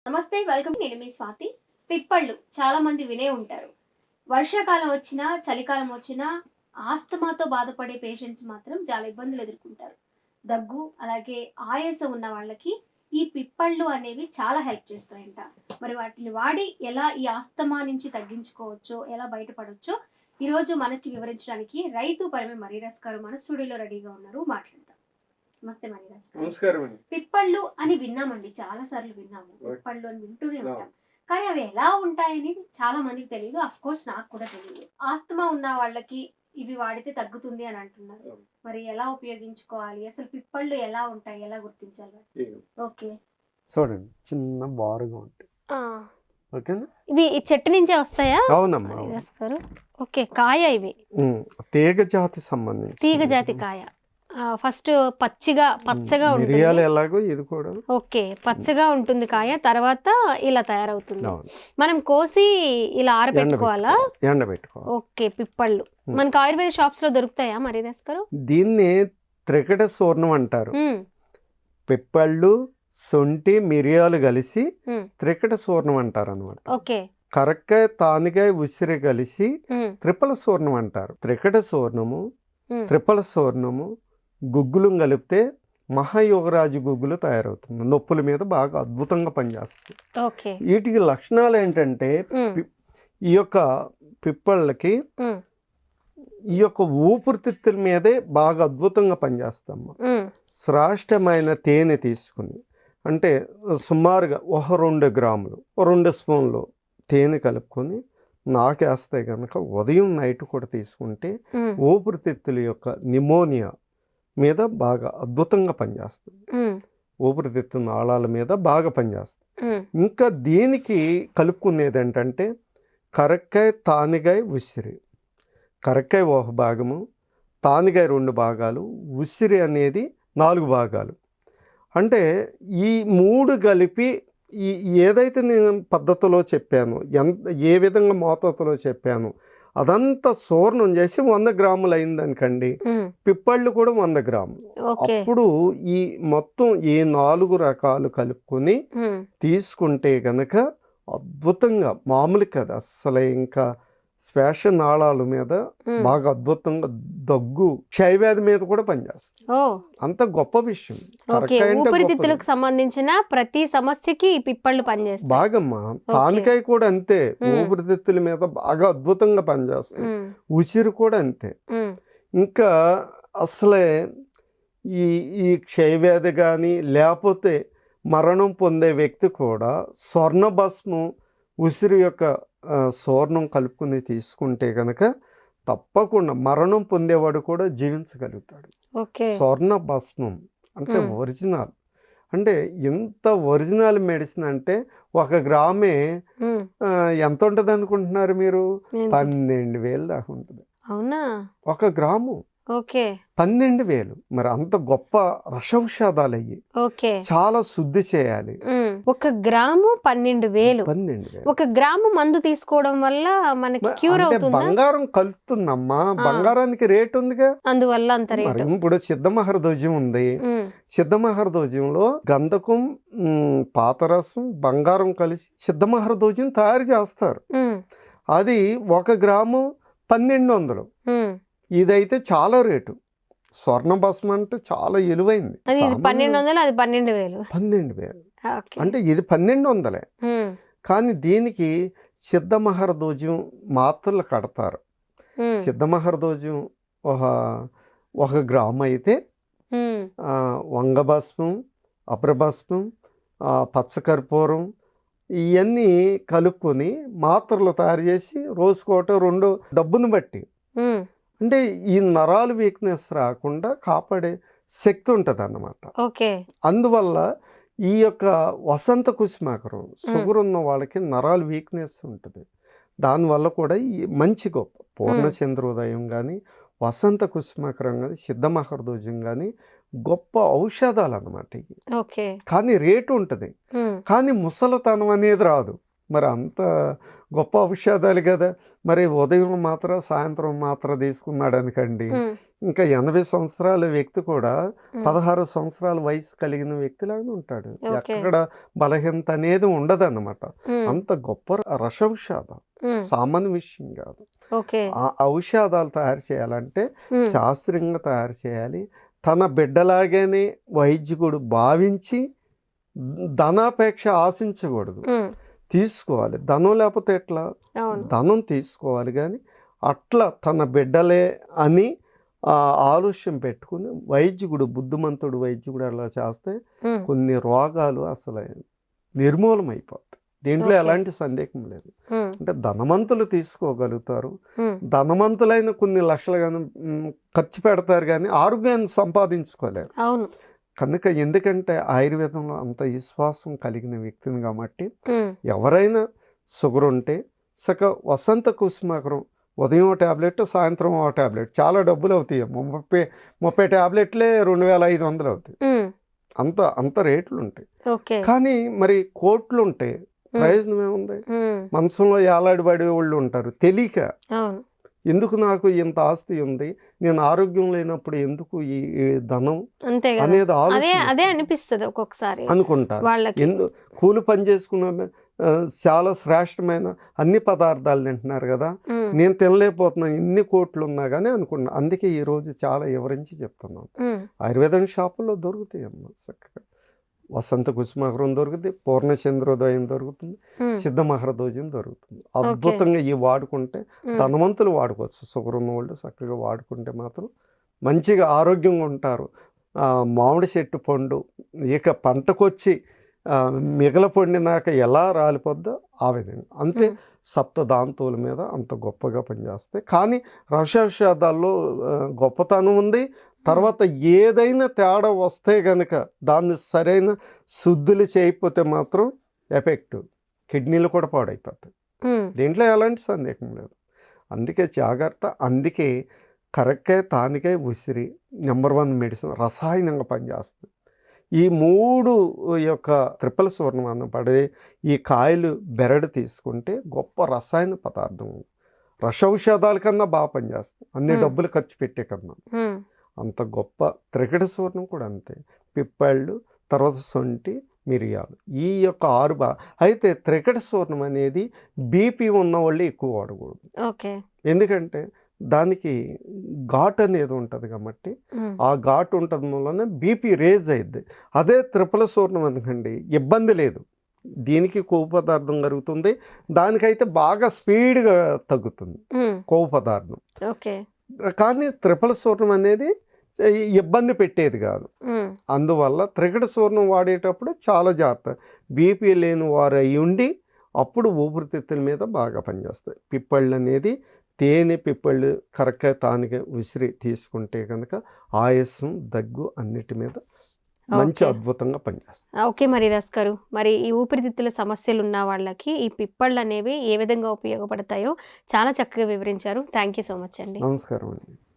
నమస్తే, వెల్కమ్. నేను మీ స్వాతి. పిప్పళ్ళు చాలా మంది వినే ఉంటారు. వర్షాకాలం వచ్చినా, చలికాలం వచ్చినా ఆస్తమాతో బాధపడే పేషెంట్స్ మాత్రం చాలా ఇబ్బందులు ఎదుర్కొంటారు. దగ్గు, అలాగే ఆయాసం ఉన్న వాళ్ళకి ఈ పిప్పళ్ళు అనేవి చాలా హెల్ప్ చేస్తాయంట. మరి వాటిని వాడి ఎలా ఈ ఆస్తమా నుంచి తగ్గించుకోవచ్చో, ఎలా బయటపడొచ్చో ఈరోజు మనకి వివరించడానికి రైతు పరిమి మరీదాస్ గారు మన స్టూడియోలో రెడీగా ఉన్నారు. మాట్లాడదాం. నమస్తే మరీదాస్ గారు. నమస్కారం అండి. పిప్పళ్ళు అని విన్నామండి, చాలా సార్లు విన్నాము. పిప్పళ్ళు అని వింటూనే ఉంటాం. కానీ అవి ఎలా ఉంటాయని చాలా మందికి తెలియదు. అఫ్ కోర్స్ నాకు కూడా తెలియదు. ఆస్తమా ఉన్న వాళ్ళకి ఇవి వాడితే తగ్గుతుంది అని అంటున్నారు. మరి ఎలా ఉపయోగించుకోవాలి, అసలు పిప్పళ్ళు ఎలా ఉంటాయి, ఎలా గుర్తించాలి? ఓకే, చూడండి, చిన్న బారుగా ఉంటాయి. ఓకేనా? ఇవి ఈ చెట్టు నుంచే వస్తాయా? అవునమ్మా. మరీదాస్ గారు, ఓకే. కాయ ఇవి తీగ జాతి సంబంధించి తీగ జాతి కాయ. ఫస్ట్ పచ్చిగా పచ్చగా ఉంటుంది. ఎలాగో ఇది కూడా ఓకే, పచ్చగా ఉంటుంది కాయ. తర్వాత ఇలా తయారవుతుంది. మనం కోసి ఇలా ఆరబెట్టుకోవాలా? ఎండబెట్టుకోవాలి. ఓకే. పిప్పళ్ళు మనకి ఆయుర్వేద షాప్స్ లో దొరుకుతాయా మరీదాస్ గారు? దీన్ని త్రికట సూర్ణం అంటారు. పిప్పళ్ళు, సొంటి, మిరియాలు కలిసి త్రికట సూర్ణం అంటారు అనమాట. ఓకే. కరక్కాయ, తానికాయ, ఉసిరి కలిసి త్రిపల సూర్ణం అంటారు. త్రికట సూర్ణము, త్రిపల సూర్ణము, గుగ్గులు కలిపితే మహాయోగరాజు గుగ్గులు తయారవుతుంది. నొప్పుల మీద బాగా అద్భుతంగా పనిచేస్తుంది. వీటికి లక్షణాలు ఏంటంటే, ఈ యొక్క పిప్పళ్ళకి ఈ యొక్క ఊపిరితిత్తుల మీదే బాగా అద్భుతంగా పనిచేస్తాము. శ్రాష్టమైన తేనె తీసుకుని, అంటే సుమారుగా 2 గ్రాములు 2 స్పూన్లు తేనె కలుపుకొని నాకేస్తే కనుక ఉదయం నైట్ కూడా తీసుకుంటే ఊపిరితిత్తుల యొక్క నిమోనియా మీద బాగా అద్భుతంగా పనిచేస్తుంది. ఊపిరితిత్తు నాళాల మీద బాగా పనిచేస్తుంది. ఇంకా దీనికి కలుపుకునేది ఏంటంటే కరక్కాయ, తానికాయ, ఉసిరి. కరక్కాయ 1 భాగము, తానికాయ 2 భాగాలు, ఉసిరి అనేది 4 భాగాలు. అంటే ఈ 3 కలిపి ఏదైతే నేను పద్ధతిలో చెప్పాను, ఏ విధంగా మోతాదులో చెప్పాను, అదంతా సూర్ణం చేసి 100 గ్రాములు అయిందనుకండి, పిప్పళ్ళు కూడా 100 గ్రాములు. అప్పుడు ఈ మొత్తం ఈ 4 రకాలు కలుపుకొని తీసుకుంటే కనుక అద్భుతంగా, మామూలు కదా అసలు, ఇంకా శ్వాస నాళాల మీద బాగా అద్భుతంగా, దగ్గు, క్షయవ్యాధి మీద కూడా పనిచేస్తుంది. అంత గొప్ప విషయం. ఊపిరితిత్తులకు సంబంధించిన ప్రతి సమస్యకి పిప్పళ్ళు పనిచేస్తాయి. బాగమ్మా. తానికాయ కూడా అంతే, ఊపిరితిత్తుల మీద బాగా అద్భుతంగా పనిచేస్తుంది. ఉసిరి కూడా అంతే. ఇంకా అసలే ఈ ఈ క్షయవ్యాధి కానీ లేకపోతే మరణం పొందే వ్యక్తి కూడా స్వర్ణ భస్మం, ఉసిరి యొక్క సూర్ణం కలుపుకుని తీసుకుంటే కనుక తప్పకుండా మరణం పొందేవాడు కూడా జీవించగలుగుతాడు. స్వర్ణ భస్మం అంటే ఒరిజినల్. అంటే ఎంత ఒరిజినల్ మెడిసిన్ అంటే 1 గ్రామే ఎంత ఉంటుంది అనుకుంటున్నారు మీరు? 12,000 దాకా ఉంటుంది. అవునా? 1 గ్రాము. ఓకే. 12,000. మరి అంత గొప్ప రసౌషధాలు అయ్యి. ఓకే. చాలా శుద్ధి చేయాలి. 1 గ్రాము 12,000. 1 గ్రాము మందు తీసుకోవడం వల్ల మనకి క్యూర్ అవుతుందా? బంగారం కలుపుతుందమ్మా. బంగారానికి రేట్ ఉందిగా, అందువల్ల అంత రేట్. ఇప్పుడు సిద్ధమహరధ్వజం ఉంది. సిద్ధమహరధ్వజంలో గంధకం, పాతరసం, బంగారం కలిసి సిద్ధమహరధ్వజం తయారు చేస్తారు. అది 1 గ్రాము 1,200. ఇదైతే చాలా రేటు. స్వర్ణ భస్మం అంటే చాలా విలువైంది. 1,200, అది 12,000. 12,000 అంటే ఇది 1,200. కానీ దీనికి సిద్ధమహరధ్వజం మాత్రలు కడతారు. సిద్ధమహరధ్వజం 1 గ్రాము అయితే వంగభస్మం, అప్రభస్మం, పచ్చకర్పూరం ఇవన్నీ కలుపుకొని మాత్రలు తయారు చేసి రోజుకోట 2 డబ్బును బట్టి, అంటే ఈ నరాలు వీక్నెస్ రాకుండా కాపాడే శక్తి ఉంటుంది అన్నమాట. అందువల్ల ఈ యొక్క వసంత కుసుమాకరం, షుగర్ ఉన్న వాళ్ళకి నరాలు వీక్నెస్ ఉంటుంది. దానివల్ల కూడా ఈ మంచి గొప్ప పూర్ణచంద్రోదయం కానీ, వసంత కుసుమాకరం కానీ, సిద్ధమహరధ్వజం కానీ గొప్ప ఔషధాలు అన్నమాట ఇవి. కానీ రేటు ఉంటుంది. కానీ ముసలతనం అనేది రాదు. మరి అంత గొప్ప ఔషధాలు కదా. మరి ఉదయం మాత్ర సాయంత్రం మాత్ర తీసుకున్నాడు అనుకండి, ఇంకా 80 సంవత్సరాల వ్యక్తి కూడా 16 సంవత్సరాల వయసు కలిగిన వ్యక్తిలాగా ఉంటాడు. ఎక్కడ బలహీనత అనేది ఉండదన్నమాట. అంత గొప్ప రసౌషధం, సామాన్య విషయం కాదు. ఆ ఔషధాలు తయారు చేయాలంటే శాస్త్రీయంగా తయారు చేయాలి. తన బిడ్డలాగానే వైద్యుడు భావించి ధనాపేక్ష ఆశించకూడదు, తీసుకోవాలి. ధనం లేకపోతే ఎట్లా, ధనం తీసుకోవాలి కానీ అట్లా తన బిడ్డలే అని ఆలోచన పెట్టుకుని వైద్యుడు, బుద్ధిమంతుడు వైద్యుడు అలా చేస్తే కొన్ని రోగాలు అసలు నిర్మూలమైపోతాయి. దీంట్లో ఎలాంటి సందేహం లేదు. అంటే ధనవంతులు తీసుకోగలుగుతారు, ధనవంతులైన కొన్ని లక్షలు కానీ ఖర్చు పెడతారు కానీ ఆరోగ్యాన్ని సంపాదించుకోలేరు. కనుక ఎందుకంటే ఆయుర్వేదంలో అంత విశ్వాసం కలిగిన వ్యక్తిని కాబట్టి ఎవరైనా షుగర్ ఉంటే వసంత కుసుమాకరం ఉదయం ట్యాబ్లెట్, సాయంత్రం ట్యాబ్లెట్, చాలా డబ్బులు అవుతాయి. 30 ట్యాబ్లెట్లే 2500 అవుతాయి. అంత రేట్లు ఉంటాయి. కానీ మరి కోట్లు ఉంటాయి, ప్రయోజనం ఏముంది? మనసులో ఏలాడిపడే వాళ్ళు ఉంటారు తెలియక, ఎందుకు నాకు ఇంత ఆస్తి ఉంది, నేను ఆరోగ్యం లేనప్పుడు ఎందుకు ఈ ధనం అనేది అదే అనిపిస్తుంది ఒక్కొక్కసారి అనుకుంటారు. కూలి పని చేసుకున్న చాలా శ్రేష్టమైన అన్ని పదార్థాలు తింటున్నారు కదా, నేను తినలేకపోతున్నాను ఇన్ని కోట్లు ఉన్నా కానీ అనుకున్నా. అందుకే ఈ రోజు చాలా వివరించి చెప్తున్నాను. ఆయుర్వేదం షాపుల్లో దొరుకుతాయి అమ్మ చక్కగా. వసంత కుసుమాకరం దొరుకుతుంది, పూర్ణచంద్రోదయం దొరుకుతుంది, సిద్ధ మహరదోజం దొరుకుతుంది. అద్భుతంగా ఇవి వాడుకుంటే ధనవంతులు వాడుకోవచ్చు. షుగర్ ఉన్న వాళ్ళు చక్కగా వాడుకుంటే మాత్రం మంచిగా ఆరోగ్యంగా ఉంటారు. మామిడి చెట్టు పండు ఇక పంటకొచ్చి మిగల పండినాక ఎలా రాలిపోద్దో ఆ విధంగా అంతే సప్తదాంతువుల మీద అంత గొప్పగా పనిచేస్తాయి. కానీ రసౌషధాల్లో గొప్పతనం ఉంది. తర్వాత ఏదైనా తేడా వస్తే కనుక దాన్ని సరైన శుద్ధులు చేయకపోతే మాత్రం ఎఫెక్ట్, కిడ్నీలు కూడా పాడైపోతాయి. దీంట్లో ఎలాంటి సందేహం లేదు. అందుకే జాగ్రత్త. అందుకే కరెక్టే, తానికే, ఉసిరి నెంబర్ 1 మెడిసిన్, రసాయనంగా పనిచేస్తుంది. ఈ 3 యొక్క త్రిపల సూర్ణం పడే ఈ కాయలు బెరడు తీసుకుంటే గొప్ప రసాయన పదార్థం, రసౌషధాల కన్నా బాగా పనిచేస్తుంది అన్ని డబ్బులు ఖర్చు పెట్టే కన్నా. అంత గొప్ప త్రికట సూర్ణం కూడా అంతే. పిప్పళ్ళు, తర్వాత సొంటి, మిరియాలు, ఈ యొక్క 6 అయితే త్రికట సూర్ణం అనేది బీపీ ఉన్న వాళ్ళు ఎక్కువ వాడకూడదు. ఎందుకంటే దానికి ఘాట్ అనేది ఉంటుంది కాబట్టి ఆ ఘాట్ ఉంటుంది వలన బీపీ రేజ్ అయింది. అదే త్రిపల సూర్ణం అనుకోండి ఇబ్బంది లేదు, దీనికి కొవ్వు పదార్థం కరుగుతుంది, దానికైతే బాగా స్పీడ్గా తగ్గుతుంది కొవ్వు పదార్థం. కానీ త్రిపల సూర్ణం అనేది ఇబ్బంది పెట్టేది కాదు. అందువల్ల త్రికట సూర్ణం వాడేటప్పుడు చాలా జాగ్రత్త. బీపీ లేని వారు అయి ఉండి అప్పుడు ఊపిరితిత్తుల మీద బాగా పనిచేస్తాయి. పిప్పళ్ళు అనేది తేనె, పిప్పళ్ళు కరెక్ట్గా తానిగా ఉసిరి తీసుకుంటే కనుక ఆయాసం, దగ్గు అన్నిటి మీద మంచి అద్భుతంగా పనిచేస్తుంది. ఓకే మరి దాస్ గారు, మరి ఈ ఊపిరితిత్తుల సమస్యలు ఉన్న వాళ్ళకి ఈ పిప్పళ్ళు అనేవి ఏ విధంగా ఉపయోగపడతాయో చాలా చక్కగా వివరించారు. థ్యాంక్ యూ సో మచ్ అండి. నమస్కారం అండి.